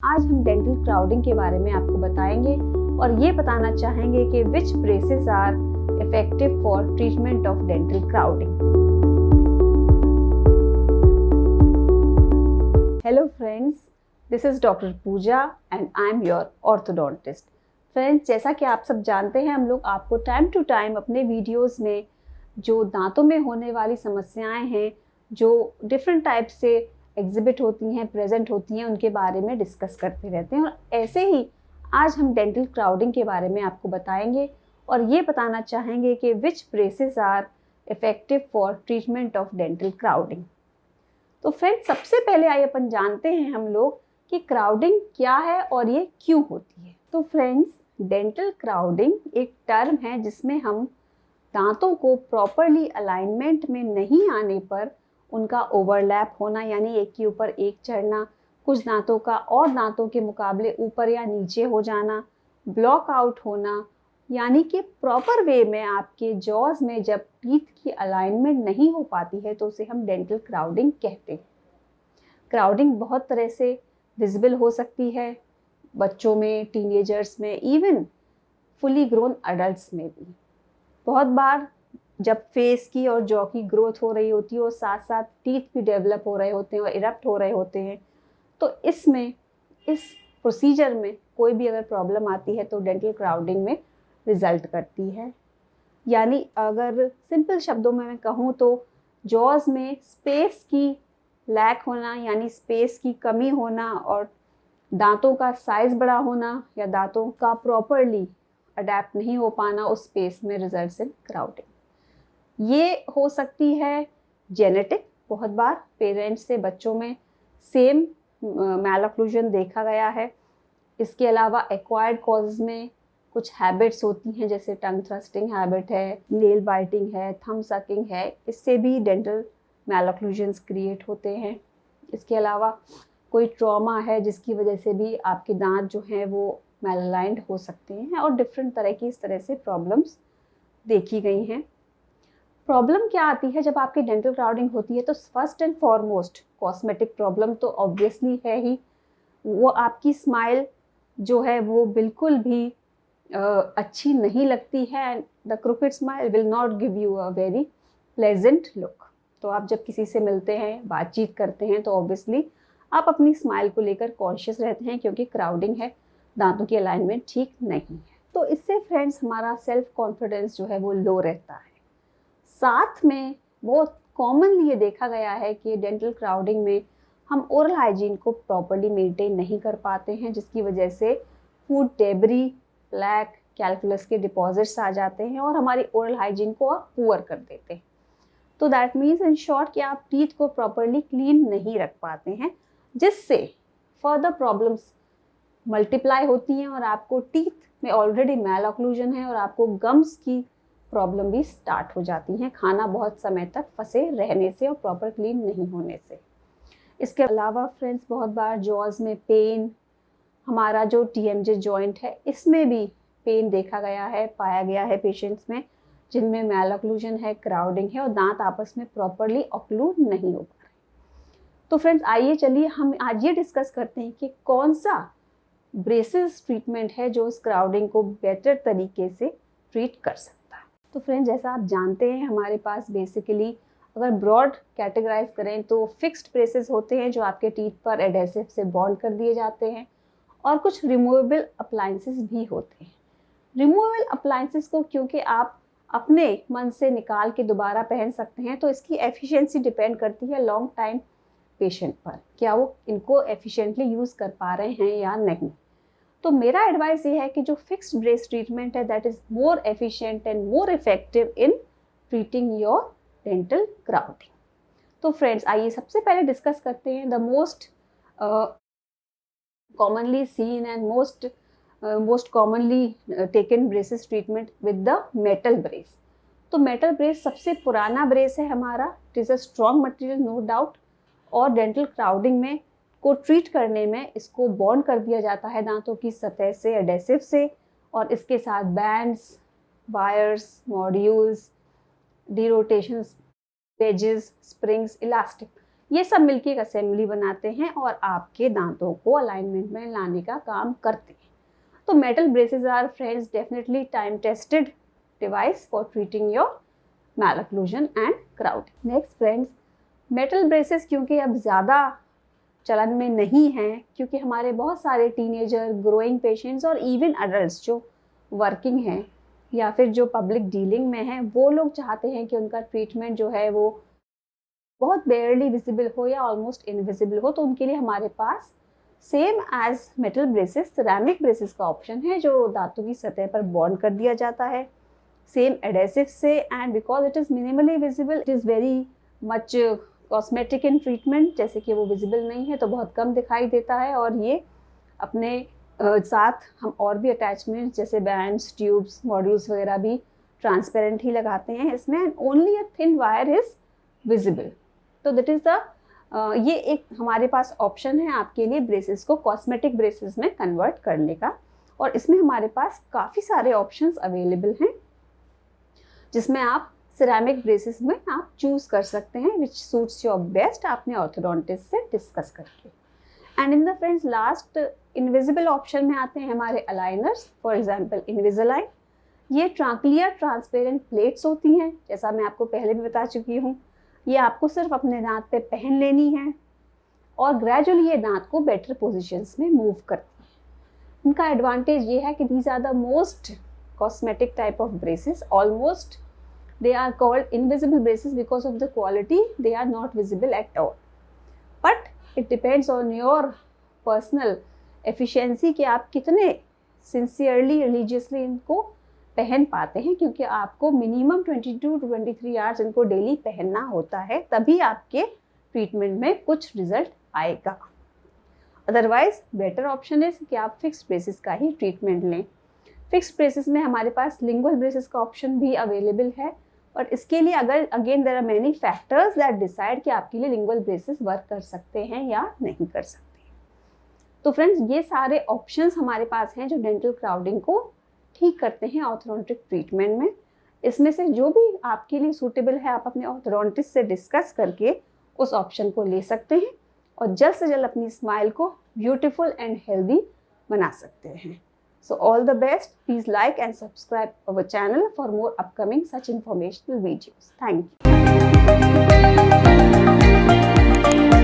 आज हम dental crowding के बारे में आपको बताएंगे और ये बताना चाहेंगे कि which braces are effective for treatment of dental crowding. Hello friends, this is doctor Pooja and I am your orthodontist. Friends, जैसा कि आप सब जानते हैं, हम लोग आपको टाइम टू टाइम अपने वीडियोस में जो दांतों में होने वाली समस्याएं हैं, जो डिफरेंट टाइप से एग्जिबिट होती हैं, प्रेजेंट होती हैं, उनके बारे में डिस्कस करते रहते हैं। और ऐसे ही आज हम डेंटल क्राउडिंग के बारे में आपको बताएंगे और ये बताना चाहेंगे कि which braces are effective for treatment of dental crowding. तो फ्रेंड्स, सबसे पहले आइए अपन जानते हैं हम लोग कि क्राउडिंग क्या है और ये क्यों होती है। तो फ्रेंड्स, डेंटल क्राउडिंग एक टर्म है जिसमें हम दांतों को प्रॉपरली अलाइनमेंट में नहीं आने पर उनका ओवरलैप होना, यानी एक के ऊपर एक चढ़ना, कुछ दांतों का और दांतों के मुकाबले ऊपर या नीचे हो जाना, ब्लॉक आउट होना, यानी कि प्रॉपर वे में आपके जॉज में जब टीथ की अलाइनमेंट नहीं हो पाती है तो उसे हम डेंटल क्राउडिंग कहते हैं। क्राउडिंग बहुत तरह से विजिबल हो सकती है, बच्चों में, टीनेजर्स में, इवन फुली ग्रोन अडल्ट्स में भी। बहुत बार जब फेस की और जॉ की ग्रोथ हो रही होती है और साथ साथ टीथ भी डेवलप हो रहे होते हैं और इरप्ट हो रहे होते हैं, तो इसमें इस प्रोसीजर में कोई भी अगर प्रॉब्लम आती है तो डेंटल क्राउडिंग में रिजल्ट करती है। यानी अगर सिंपल शब्दों में मैं कहूँ तो जॉज में स्पेस की लैक होना, यानी स्पेस की कमी होना, और दांतों का साइज बड़ा होना या दांतों का प्रॉपरली अडेप्ट नहीं हो पाना उस स्पेस में, रिजल्ट्स इन क्राउडिंग। ये हो सकती है जेनेटिक, बहुत बार पेरेंट्स से बच्चों में सेम मैलऑक्लूजन देखा गया है। इसके अलावा एक्वायर्ड कॉजेज में कुछ हैबिट्स होती हैं, जैसे टंग थ्रस्टिंग हैबिट है, नेल बाइटिंग है, थंब सकिंग है, इससे भी डेंटल मैलऑक्लूजन्स क्रिएट होते हैं। इसके अलावा कोई ट्रॉमा है जिसकी वजह से भी आपके दांत जो हैं वो मैलअलाइंड हो सकते हैं, और डिफरेंट तरह की इस तरह से प्रॉब्लम्स देखी गई हैं। प्रॉब्लम क्या आती है जब आपकी डेंटल क्राउडिंग होती है? तो first and foremost cosmetic problem तो ऑब्वियसली है ही। वो आपकी स्माइल जो है वो बिल्कुल भी अच्छी नहीं लगती है। The crooked smile will not give you a very pleasant look. तो आप जब किसी से मिलते हैं, बातचीत करते हैं, तो ऑब्वियसली आप अपनी स्माइल को लेकर कॉन्शियस रहते हैं, क्योंकि क्राउडिंग है, दांतों की अलाइनमेंट ठीक नहीं है। तो इससे फ्रेंड्स हमारा सेल्फ कॉन्फिडेंस जो है वो लो रहता है। साथ में बहुत कॉमनली ये देखा गया है कि डेंटल क्राउडिंग में हम ओरल हाइजीन को प्रॉपर्ली मेंटेन नहीं कर पाते हैं, जिसकी वजह से फूड डेब्री, प्लैक, कैल्कुलस के डिपॉजिट्स आ जाते हैं और हमारी ओरल हाइजीन को आप पुअर कर देते हैं। तो दैट मीन्स इन शॉर्ट कि आप टीथ को प्रॉपर्ली क्लीन नहीं रख पाते हैं, जिससे फर्दर प्रॉब्लम्स मल्टीप्लाई होती हैं और आपको टीथ में ऑलरेडी मैलऑक्लूजन है और आपको गम्स की प्रॉब्लम भी स्टार्ट हो जाती हैं, खाना बहुत समय तक फंसे रहने से और प्रॉपर क्लीन नहीं होने से। इसके अलावा फ्रेंड्स, बहुत बार जॉज में पेन, हमारा जो TMJ जॉइंट है इसमें भी पेन देखा गया है, पाया गया है पेशेंट्स में जिनमें मैलऑक्लूजन है, क्राउडिंग है और दांत आपस में प्रॉपरली ऑक्लूड नहीं हो पा रहे। तो फ्रेंड्स, आइए चलिए हम आज ये डिस्कस करते हैं कि कौन सा ब्रेसेस ट्रीटमेंट है जो इस क्राउडिंग को बेटर तरीके से ट्रीट कर सकता है। तो फ्रेंड्स, जैसा आप जानते हैं, हमारे पास बेसिकली अगर ब्रॉड कैटेगराइज करें तो फिक्स्ड ब्रेसेस होते हैं जो आपके टीथ पर एडेसिव से बॉन्ड कर दिए जाते हैं, और कुछ रिमूवेबल अप्लायंसेस भी होते हैं। रिमूवेबल अप्लायंसेस को क्योंकि आप अपने मन से निकाल के दोबारा पहन सकते हैं, तो इसकी एफिशिएंसी डिपेंड करती है लॉन्ग टाइम पेशेंट पर, क्या वो इनको एफिशिएंटली यूज़ कर पा रहे हैं या नहीं। तो मेरा एडवाइस ये है कि जो फिक्स्ड ब्रेस ट्रीटमेंट है that is more efficient and more effective in treating your dental crowding. तो फ्रेंड्स, आइए सबसे पहले डिस्कस करते हैं the most commonly seen and most commonly taken braces treatment with the metal brace। तो metal brace सबसे पुराना ब्रेस है हमारा, it is a strong material no doubt, और डेंटल क्राउडिंग में को ट्रीट करने में इसको बॉन्ड कर दिया जाता है दांतों की सतह से, एडेसिव से, और इसके साथ bands, wires, modules, D rotation pages, springs, elastic, ये सब मिलके एक असेंबली बनाते हैं और आपके दांतों को अलाइनमेंट में लाने का काम करते हैं। तो metal braces are friends definitely time tested device for treating your malocclusion and crowding. Next friends, metal braces क्योंकि अब ज़्यादा चलन में नहीं हैं, क्योंकि हमारे बहुत सारे टीनेजर, ग्रोइंग पेशेंट्स और इवन अडल्ट्स जो वर्किंग हैं या फिर जो पब्लिक डीलिंग में हैं, वो लोग चाहते हैं कि उनका ट्रीटमेंट जो है वो बहुत बेयरली विजिबल हो या ऑलमोस्ट इनविजिबल हो। तो उनके लिए हमारे पास same as metal braces ceramic braces का ऑप्शन है, जो दांतों की सतह पर बॉन्ड कर दिया जाता है सेम एडेसिव से, and because it is minimally visible it is very much cosmetic in treatment, जैसे कि वो विजिबल नहीं है तो बहुत कम दिखाई देता है। और ये अपने साथ हम और भी अटैचमेंट्स जैसे बैंड्स, ट्यूब्स, मॉड्यूल्स वगैरह भी ट्रांसपेरेंट ही लगाते हैं इसमें, and only a thin wire is visible. तो दैट इज़ द ये एक हमारे पास ऑप्शन है आपके लिए ब्रेसेस को कॉस्मेटिक ब्रेसेस में कन्वर्ट करने का। और इसमें हमारे पास काफ़ी सारे ऑप्शंस अवेलेबल हैं, जिसमें आप सिरेमिक ब्रेसेस में आप चूज़ कर सकते हैं विच सूट्स योर बेस्ट, आपने ऑर्थोडोंटिस्ट से डिस्कस करके। And in the friends last invisible option में आते हैं हमारे अलाइनर्स, फॉर एग्जांपल इनविजिलाइन। ये क्लियर ट्रांसपेरेंट प्लेट्स होती हैं, जैसा मैं आपको पहले भी बता चुकी हूँ। ये आपको सिर्फ अपने दांत पे पहन लेनी है और ग्रेजुअली ये दांत को बेटर पोजिशंस में मूव करती है। इनका एडवांटेज ये है कि these are the most cosmetic type of braces. Almost they are called invisible braces because of the quality, they are not visible at all. But it depends on your personal efficiency कि आप कितने sincerely, religiously इनको पहन पाते हैं, क्योंकि आपको minimum 22 to 23 hours इनको डेली पहनना होता है, तभी आपके ट्रीटमेंट में कुछ रिजल्ट आएगा। अदरवाइज बेटर ऑप्शन है कि आप फिक्स्ड ब्रेसेस का ही ट्रीटमेंट लें। फिक्स्ड ब्रेसेस में हमारे पास लिंगुअल ब्रेसेस का ऑप्शन भी अवेलेबल है, और इसके लिए अगर again there are many factors that decide कि आपके लिए लिंगुअल ब्रेसेस वर्क कर सकते हैं या नहीं कर सकते। तो फ्रेंड्स ये सारे ऑप्शंस हमारे पास हैं जो डेंटल क्राउडिंग को ठीक करते हैं ऑर्थोडोंटिक ट्रीटमेंट में। इसमें से जो भी आपके लिए सूटेबल है आप अपने ऑर्थोडोंटिस्ट से डिस्कस करके उस ऑप्शन को ले सकते हैं और जल्द से जल्द अपनी स्माइल को ब्यूटीफुल एंड हेल्दी बना सकते हैं। So all the best. Please like and subscribe our channel for more upcoming such informational videos. Thank you.